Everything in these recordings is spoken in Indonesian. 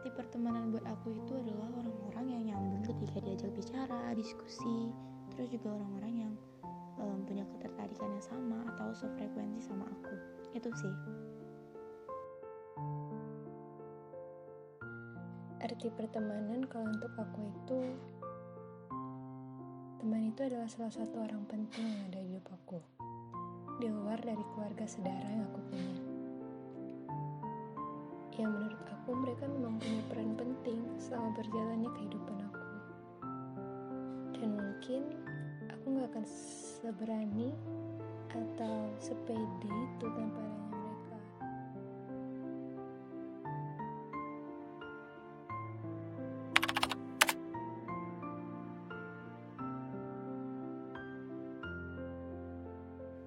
arti pertemanan buat aku itu adalah orang-orang yang nyambung ketika diajak bicara, diskusi, terus juga orang-orang yang punya ketertarikan yang sama atau sefrekuensi sama aku. Itu sih. Arti pertemanan kalau untuk aku itu, teman itu adalah salah satu orang penting yang ada di hidup aku, di luar dari keluarga saudara yang aku punya. Yang menurut aku mereka memang punya peran penting selama berjalannya kehidupan aku. Dan mungkin aku gak akan seberani atau sepede itu tanpa adanya mereka.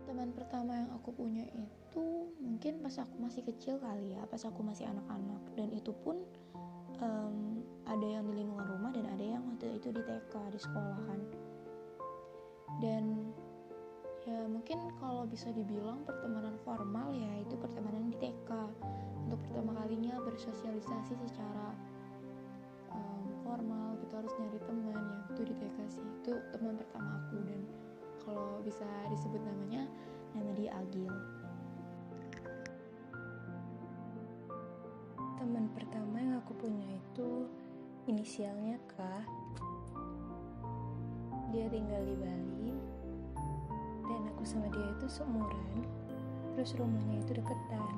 Teman pertama yang aku punya itu mungkin pas aku masih kecil kali ya, pas aku masih anak-anak, dan itu pun ada yang di lingkungan rumah dan ada yang waktu itu di TK, di sekolahan. Dan ya mungkin kalau bisa dibilang pertemanan formal ya itu pertemanan di TK, untuk pertama kalinya bersosialisasi secara formal gitu, harus nyari teman ya, itu di TK sih. Itu teman pertama aku, dan kalau bisa disebut namanya, nama dia Agil. Teman pertama yang aku punya itu inisialnya K. Dia tinggal di Bali dan aku sama dia itu seumuran, terus rumahnya itu deketan.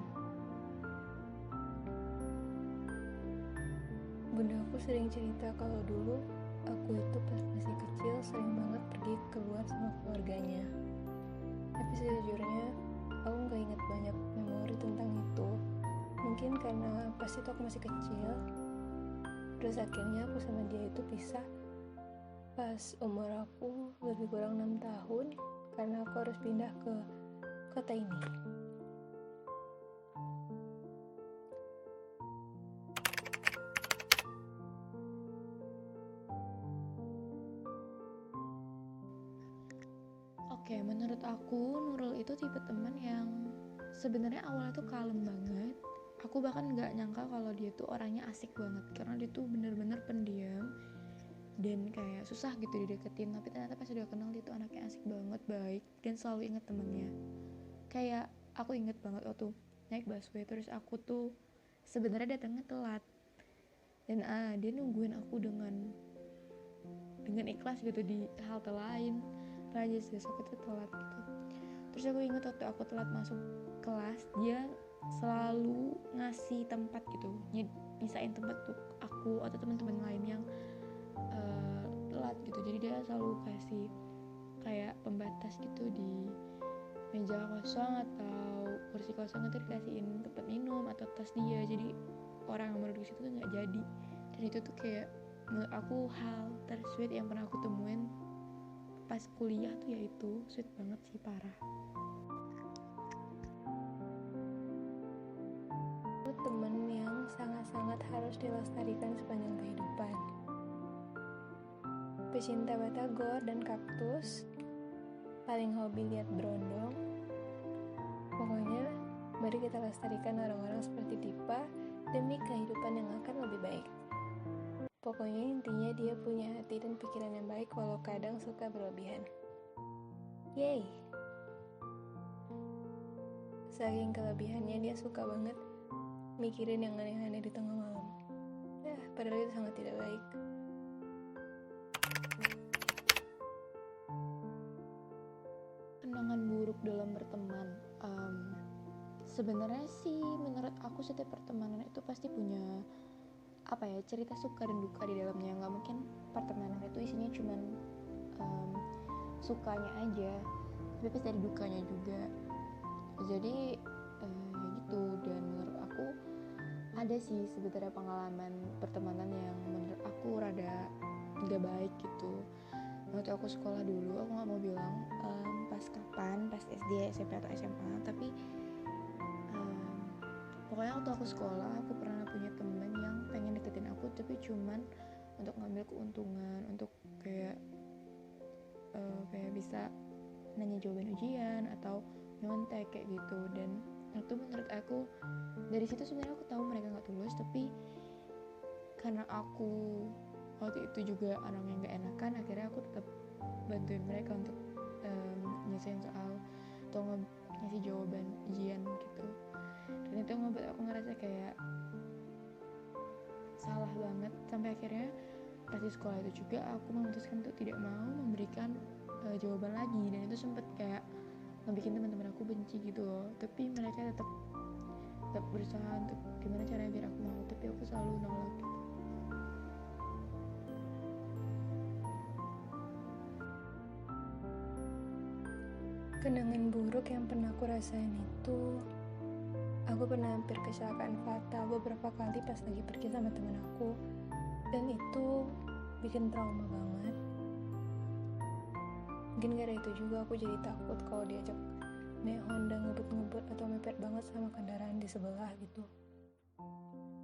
Bunda aku sering cerita kalau dulu aku itu pas masih kecil sering banget pergi keluar sama keluarganya. Tapi sejujurnya aku gak ingat banyak memori tentang itu. Mungkin karena pas itu aku masih kecil, terus akhirnya aku sama dia itu pisah pas umur aku lebih kurang 6 tahun karena aku harus pindah ke kota ini. Oke, menurut aku Nurul itu tipe teman yang sebenarnya awalnya tuh kalem banget. Aku bahkan nggak nyangka kalau dia tuh orangnya asik banget, karena dia tuh bener-bener pendiam dan kayak susah gitu dideketin. Tapi ternyata pas udah kenal dia tuh anaknya asik banget, baik, dan selalu inget temennya. Kayak aku inget banget waktu naik busway, terus aku tuh sebenarnya datangnya telat, dan dia nungguin aku dengan ikhlas gitu di halte lain. Raja besok itu telat gitu. Terus aku inget waktu aku telat masuk kelas, dia selalu ngasih tempat gitu, nyisain tempat untuk aku atau teman-teman lain yang telat gitu. Jadi dia selalu kasih kayak pembatas gitu di meja kosong atau kursi kosong, itu dikasihin tempat minum atau tas dia, jadi orang yang mau duduk situ tuh nggak jadi. Dan itu tuh kayak menurut aku hal tersweet yang pernah aku temuin pas kuliah tuh, yaitu sweet banget sih, parah. Itu temen yang sangat-sangat harus dilestarikan sepanjang kehidupan. Pecinta batagor dan kaktus, paling hobi lihat berondong. Pokoknya mari kita lestarikan orang-orang seperti Dipa demi kehidupan yang akan lebih baik. Pokoknya intinya dia punya hati dan pikiran yang baik walau kadang suka berlebihan. Yeay. Saking kelebihannya dia suka banget mikirin yang aneh-aneh di tengah malam. Padahal itu sangat tidak baik. Kenangan buruk dalam berteman, sebenarnya sih menurut aku setiap pertemanan itu pasti punya cerita suka dan duka di dalamnya. Nggak mungkin pertemanan itu isinya cuman sukanya aja, tapi pasti ada dukanya juga. Jadi gitu. Dan menurut aku ada sih sebenarnya pengalaman pertemanan yang menurut aku rada nggak baik gitu. Waktu aku sekolah dulu, aku nggak mau bilang pas kapan, pas SD, SMP atau SMA, tapi pokoknya waktu aku sekolah, aku pernah punya temen yang pengen deketin aku, tapi cuman untuk ngambil keuntungan, untuk kayak bisa nanya jawaban ujian atau nyontek kayak gitu. Dan itu menurut aku, dari situ sebenarnya aku tahu mereka nggak tulus, tapi karena aku waktu itu juga orangnya nggak enakan, akhirnya aku tetap bantuin mereka untuk nyelesain soal atau ngasih jawaban ujian gitu. Dan itu ngebuat aku ngerasa kayak salah banget, sampai akhirnya pas di sekolah itu juga aku memutuskan untuk tidak mau memberikan jawaban lagi, dan itu sempet kayak ngebikin teman-teman aku benci gitu loh. Tapi mereka tetap berusaha untuk gimana caranya biar aku mau, tapi aku selalu nolak gitu. Kenangan buruk yang pernah aku rasain itu, aku pernah hampir kecelakaan fatal beberapa kali pas lagi pergi sama temen aku, dan itu bikin trauma banget. Mungkin gara itu juga aku jadi takut kalau diajak naik Honda ngebut-ngebut atau mepet banget sama kendaraan di sebelah gitu.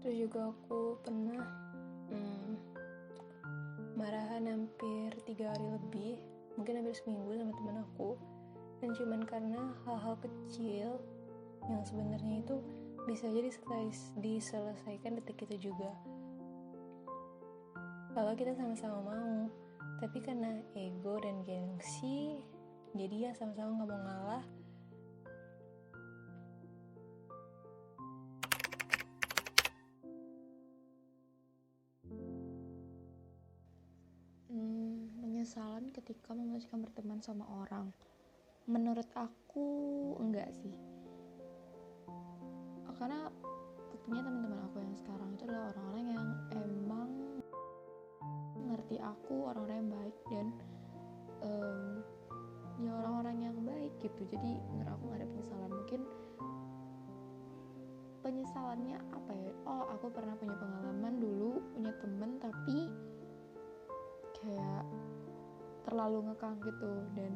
Terus juga aku pernah marahan hampir 3 hari lebih, mungkin hampir seminggu sama temen aku, dan cuman karena hal-hal kecil yang sebenarnya itu bisa jadi diselesaikan detik itu juga kalau kita sama-sama mau, tapi karena ego dan gengsi jadi ya sama-sama gak mau ngalah. Penyesalan ketika memutuskan berteman sama orang, menurut aku enggak sih, karena buktinya teman-teman aku yang sekarang itu adalah orang-orang yang emang ngerti aku, orang-orang yang baik, dan ya orang-orang yang baik gitu. Jadi menurut aku gak ada penyesalan. Mungkin penyesalannya apa ya, aku pernah punya pengalaman dulu punya temen tapi kayak terlalu ngekang gitu, dan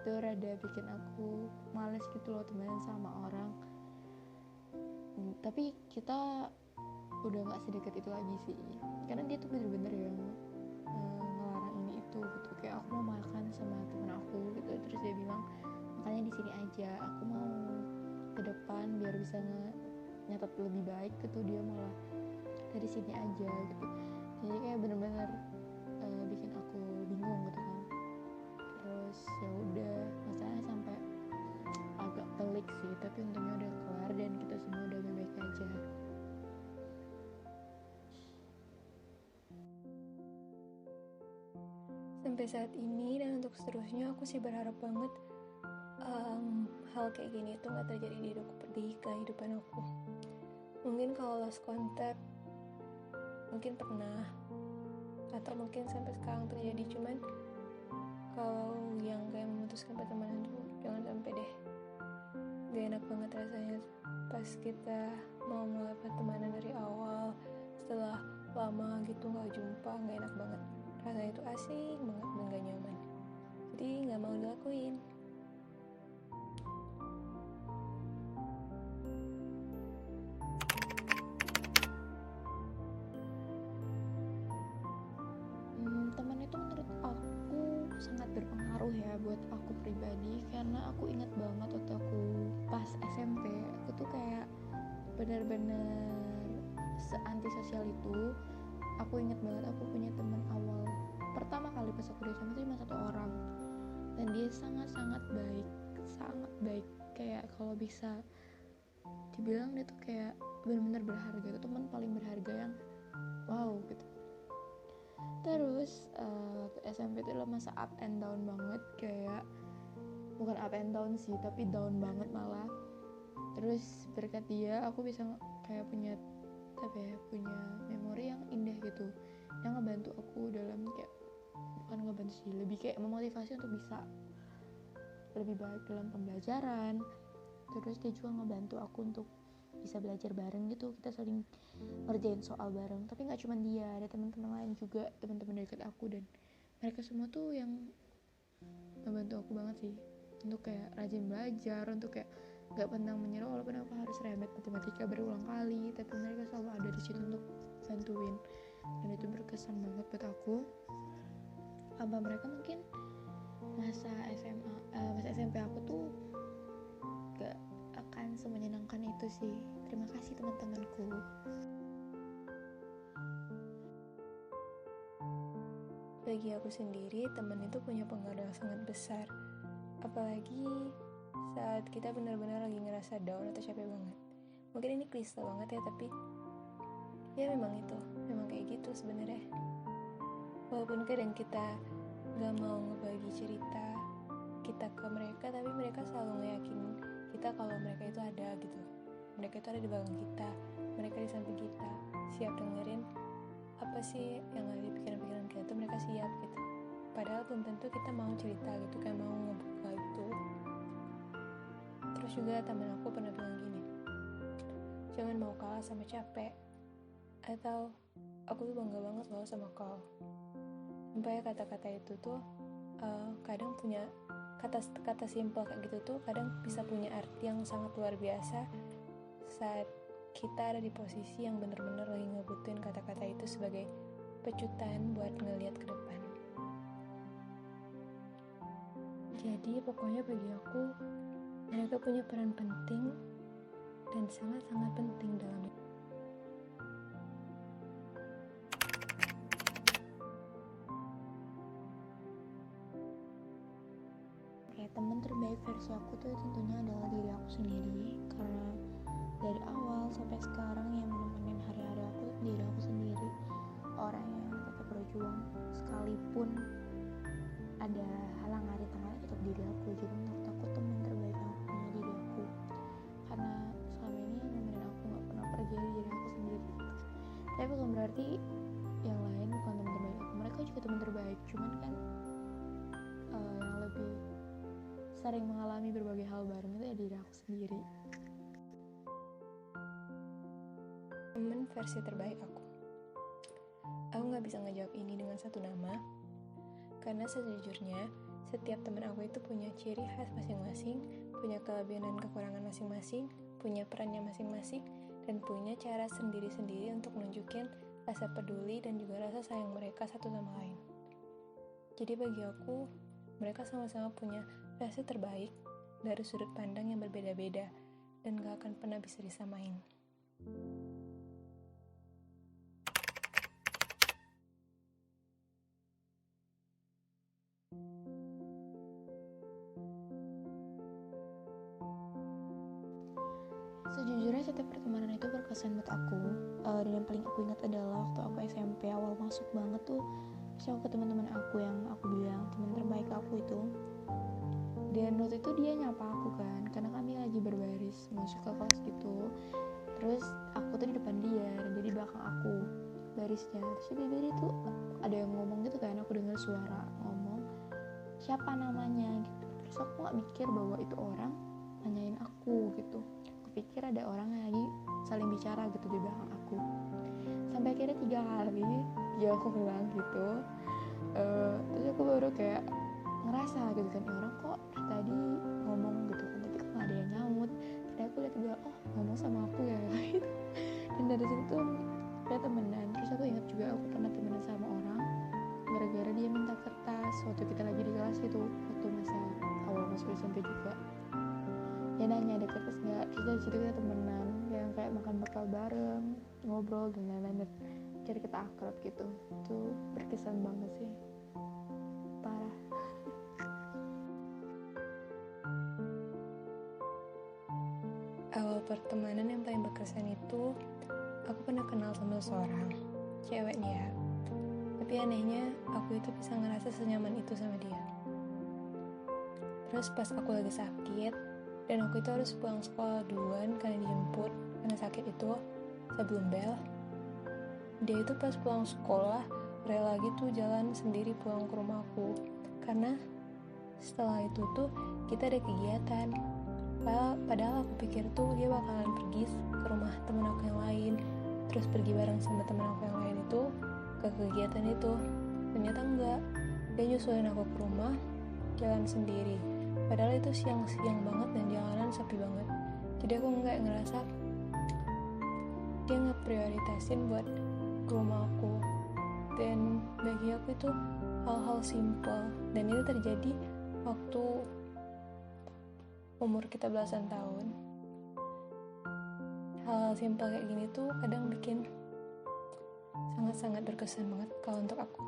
itu rada bikin aku males gitu loh temenan sama orang. Tapi kita udah gak sedekat itu lagi sih, karena dia tuh bener-bener yang ngelarang ini itu gitu. Kayak aku mau makan sama temen aku gitu, terus dia bilang makanya di sini aja, aku mau ke depan biar bisa nyatet lebih baik gitu, dia malah dari sini aja gitu. Jadi kayak bener-bener bikin aku bingung gitu kan. Terus ya udah, masalahnya sampai agak pelik sih, tapi untungnya udah kelar dan kita semua udah baik-baik aja. Sampai saat ini dan untuk seterusnya aku sih berharap banget hal kayak gini tuh gak terjadi di kehidupan aku. Mungkin kalau lost contact mungkin pernah, atau mungkin sampai sekarang terjadi, cuman kalau yang kayak memutuskan pertemanan tuh jangan sampai deh. Gak enak banget rasanya pas kita mau mulai pertemanan dari awal, setelah lama gitu gak jumpa, gak enak banget. Rasanya itu asing banget dan gak nyaman, jadi gak mau dilakuin. Teman itu menurut aku sangat berpengaruh ya buat aku pribadi, karena aku ingat banget waktu aku pas SMP, aku tuh kayak benar-benar se-antisosial itu. Aku ingat banget aku punya teman awal pertama kali pas aku di SMP itu cuma satu orang, dan dia sangat-sangat baik, kayak kalau bisa dibilang dia tuh kayak benar-benar berharga, itu teman paling berharga yang wow gitu. Terus SMP itu adalah masa up and down banget, kayak bukan up and down sih, tapi down banget malah. Terus berkat dia aku bisa kayak punya memori yang indah gitu, yang ngebantu aku dalam kayak, bukan ngebantu sih, lebih kayak memotivasi untuk bisa lebih baik dalam pembelajaran. Terus dia juga ngebantu aku untuk bisa belajar bareng gitu, kita saling ngerjain soal bareng. Tapi nggak cuma dia, ada teman-teman lain juga, teman-teman dekat aku, dan mereka semua tuh yang ngebantu aku banget sih untuk kayak rajin belajar, untuk kayak gak pantang menyerah walaupun aku harus remet matematika berulang kali, tapi mereka selalu ada di situ untuk bantuin, dan itu berkesan banget buat aku. Tanpa mereka mungkin masa SMP aku tuh gak akan semenyenangkan itu sih. Terima kasih teman-temanku. bagi aku sendiri, teman itu punya pengaruh yang sangat besar. Apalagi saat kita benar-benar lagi ngerasa down atau capek banget. Mungkin ini klise banget ya, tapi ya memang kayak gitu sebenarnya. Walaupun kadang kita gak mau ngebagi cerita kita ke mereka, tapi mereka selalu ngeyakinin kita kalau mereka itu ada gitu. Mereka itu ada di belakang kita, mereka di samping kita, siap dengerin apa sih yang ada di pikiran-pikiran kita tuh, mereka siap gitu. Padahal belum tentu kita mau cerita gitu, kayak mau ngebuka itu. Terus juga teman aku pernah bilang gini, jangan mau kalah sama capek, atau aku tuh bangga banget loh sama kau. Sampai kata-kata itu tuh kadang punya kata simpel kayak gitu tuh kadang bisa punya arti yang sangat luar biasa saat kita ada di posisi yang benar-benar lagi ngebutuhin kata-kata itu sebagai pecutan buat ngelihat ke depan. Jadi pokoknya bagi aku, mereka punya peran penting dan sangat-sangat penting dalam hidup. Teman terbaik versi aku tuh tentunya adalah diri aku sendiri, karena dari awal sampai sekarang yang menemenin hari-hari aku diri aku sendiri, orang yang tetap berjuang sekalipun ada halangan di tengah, tetap diri aku. Jadi menurut aku teman terbaik yang aku punya diri aku, karena selama ini yang nemenin aku nggak pernah pergi dari diri aku sendiri. Tapi bukan berarti yang lain bukan teman terbaik aku, mereka juga teman terbaik, cuman kan yang lebih sering mengalami berbagai hal bareng itu ya diri aku sendiri. Temen versi terbaik aku gak bisa ngejawab ini dengan satu nama, karena sejujurnya setiap teman aku itu punya ciri khas masing-masing, punya kelebihan dan kekurangan masing-masing, punya perannya masing-masing, dan punya cara sendiri-sendiri untuk menunjukin rasa peduli dan juga rasa sayang mereka satu sama lain. Jadi bagi aku, mereka sama-sama punya versi terbaik dari sudut pandang yang berbeda-beda dan gak akan pernah bisa disamain. Sejujurnya setiap pertemanan itu berkesan buat aku, dan yang paling aku ingat adalah waktu aku SMP awal masuk banget tuh. Terus aku ke teman-teman aku yang aku bilang teman terbaik aku itu, dan waktu itu dia nyapa aku kan, karena kami lagi berbaris masuk ke kelas gitu. Terus aku tuh di depan dia dan dia di belakang aku barisnya. Terus dia tuh ada yang ngomong gitu kan, aku dengar suara ngomong siapa namanya gitu. Terus aku nggak mikir bahwa itu orang nanyain aku gitu, aku pikir ada orang yang lagi saling bicara gitu di belakang aku. Sampai akhirnya 3 kali ya aku bilang gitu. Terus aku baru kayak ngerasa gitu kan, orang kok tadi ngomong gitu kan, tapi kok gak ada yang nyaut. Tadi aku lihat juga, oh ngomong sama aku ya gitu. Dan dari situ kita temenan. Terus aku ingat juga aku pernah temenan sama orang gara-gara dia minta kertas waktu kita lagi di kelas itu, waktu masa awal masuk SMP juga. Dia nanya ada kertas nggak, terus dari situ kita temenan, yang kayak makan bekal bareng, ngobrol dan lain-lain, dan jadi kita akrab gitu. Itu berkesan banget sih, parah. Awal pertemanan yang paling berkesan itu, aku pernah kenal sama seseorang cewek nih ya, tapi anehnya aku itu bisa ngerasa senyaman itu sama dia. Terus pas aku lagi sakit dan aku itu harus pulang sekolah duluan karena dijemput karena sakit itu sebelum bel, dia itu pas pulang sekolah rela gitu jalan sendiri pulang ke rumahku, karena setelah itu tuh kita ada kegiatan. Padahal aku pikir tuh dia bakalan pergi ke rumah temen aku yang lain, terus pergi bareng sama temen aku yang lain itu ke kegiatan itu. Ternyata enggak, dia nyusulin aku ke rumah, jalan sendiri. Padahal itu siang-siang banget dan jalanan sepi banget. Jadi aku nggak ngerasa dia ngeprioritasin buat ke rumah aku. Dan bagi aku itu hal-hal simple, dan itu terjadi waktu umur kita belasan tahun. Hal-hal simpel kayak gini tuh kadang bikin sangat-sangat berkesan banget kalau untuk aku.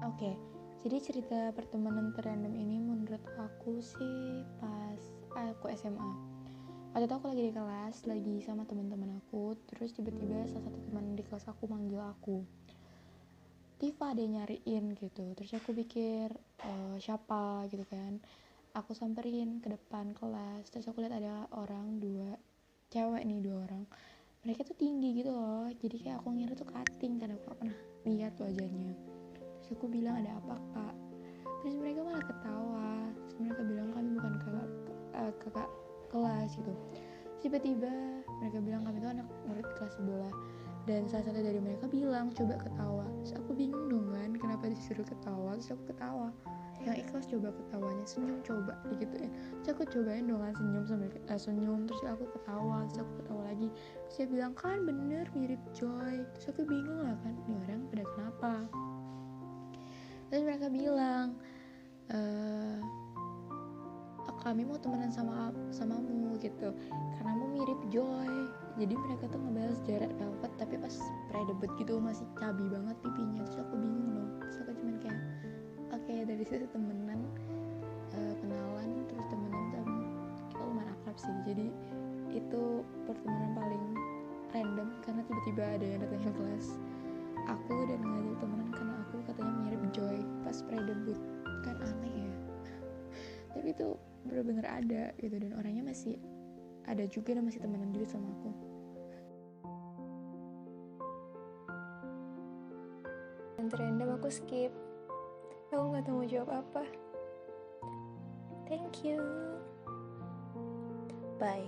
Oke, jadi cerita pertemanan terrandom ini menurut aku sih pas aku SMA. Waktu itu aku lagi di kelas, lagi sama teman-teman aku, terus tiba-tiba salah satu teman di kelas aku manggil aku, Tifa dia nyariin gitu. Terus aku pikir siapa gitu kan. Aku samperin ke depan kelas, terus aku lihat ada orang dua cewek nih, dua orang. Mereka tuh tinggi gitu loh, jadi kayak aku ngira tuh cutting karena aku gak pernah lihat wajahnya. Terus aku bilang, ada apa kak? Terus mereka malah ketawa. Terus mereka bilang kami bukan kakak kelas gitu. Terus tiba-tiba mereka bilang kami tuh anak murid kelas sebelah. Dan salah satu dari mereka bilang coba ketawa. Terus aku bingung dong kan, kenapa disuruh ketawa. Terus aku ketawa, yang ikhlas coba ketawanya, senyum coba digituin. Terus aku cobain dong kan senyum sambil senyum. Terus aku ketawa, terus aku ketawa lagi. Terus dia bilang kan bener mirip Joy. Terus aku bingung lah kan, ini orang pada kenapa. Terus mereka bilang, eh kami mau temenan samamu gitu karena mau mirip Joy. Jadi mereka tuh ngebahas Red Velvet tapi pas pre-debut gitu masih cabi banget pipinya. Terus aku bingung dong. Terus aku cuman kayak oke, dari situ temenan, kenalan, terus temenan sama kita lumayan akrab sih. Jadi itu pertemanan paling random karena tiba-tiba ada yang datang ke kelas aku dan ngajak temenan karena aku katanya mirip Joy pas pre-debut. Kan aneh ya, tapi itu bener-bener ada gitu, dan orangnya masih ada juga dan masih temenan juga sama aku. Dan terendam aku skip. Aku nggak tahu mau jawab apa. Thank you. Bye.